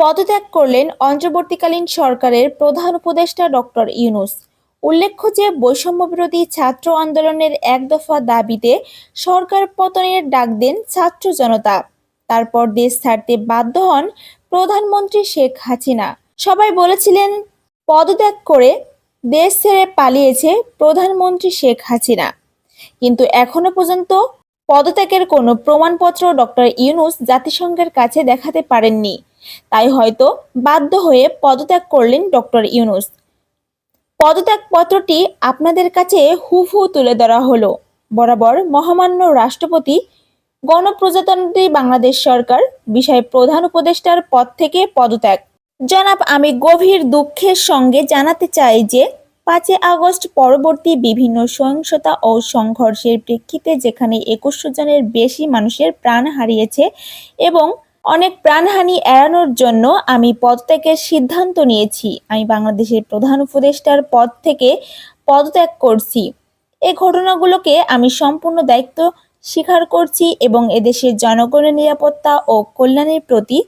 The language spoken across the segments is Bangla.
পদত্যাগ করলেন অন্তর্বর্তীকালীন সরকারের প্রধান উপদেষ্টা ডক্টর ইউনূস। উল্লেখ্য যে বৈষম্যবিরোধী ছাত্র আন্দোলনের এক দফা দাবিতে সরকার পতনের ডাক দেন ছাত্র জনতা। তারপর দেশ ছাড়তে বাধ্য হন প্রধানমন্ত্রী শেখ হাসিনা। সবাই বলেছিলেন পদত্যাগ করে দেশ ছেড়ে পালিয়েছে প্রধানমন্ত্রী শেখ হাসিনা, কিন্তু এখনো পর্যন্ত পদত্যাগের কোনো প্রমাণপত্র ডক্টর ইউনূস জাতিসংঘের কাছে দেখাতে পারেননি। তাই হয়তো বাধ্য হয়ে পদত্যাগ করলেন ডক্টর ইউনূস। পদত্যাগপত্রটি আপনাদের কাছে হুবহু তুলে ধরা হলো। বরাবর মহামান্য রাষ্ট্রপতি গণপ্রজাতন্ত্রী বাংলাদেশ সরকার বিষয়ে প্রধান উপদেষ্টার পদ থেকে পদত্যাগ। জনাব, আমি গভীর দুঃখের সঙ্গে জানাতে চাই যে 5 আগস্ট পরবর্তী বিভিন্ন সহিংসতা ও সংঘর্ষের প্রেক্ষিতে যেখানে 2100 জনের বেশি মানুষের প্রাণ হারিয়েছে এবং অনেক প্রাণহানি এড়ানোর জন্য আমি পদত্যাগের সিদ্ধান্ত নিয়েছি। আমি বাংলাদেশের প্রধান উপদেষ্টার পদ থেকে পদত্যাগ করছি। এই ঘটনাগুলোকে আমি সম্পূর্ণ দায়িত্ব স্বীকার করছি এবং এদেশের জনগণের নিরাপত্তা ও কল্যাণের প্রতি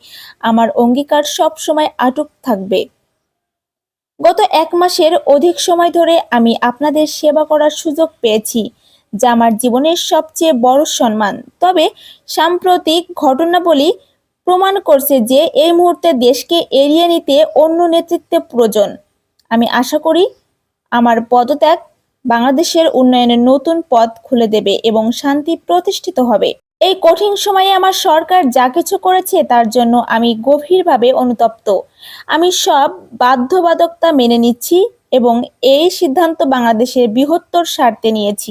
আমার অঙ্গীকার সব সময় অটুট থাকবে। গত 1 মাসের অধিক সময় ধরে আমি আপনাদের সেবা করার সুযোগ পেয়েছি, যা আমার জীবনের সবচেয়ে বড় সম্মান। তবে সাম্প্রতিক ঘটনাবলী প্রমাণ করছে যে এই মুহূর্তে দেশকে এড়িয়ে নিতে অন্য নেতৃত্বের প্রয়োজন। আমি আশা করি আমার পদত্যাগ বাংলাদেশের উন্নয়নের নতুন পথ খুলে দেবে এবং শান্তি প্রতিষ্ঠিত হবে। এই কঠিন সময়ে আমার সরকার যা কিছু করেছে তার জন্য আমি গভীরভাবে অনুতপ্ত। আমি সব বাধ্যবাধকতা মেনে নিচ্ছি এবং এই সিদ্ধান্ত বাংলাদেশের বৃহত্তর স্বার্থে নিয়েছি।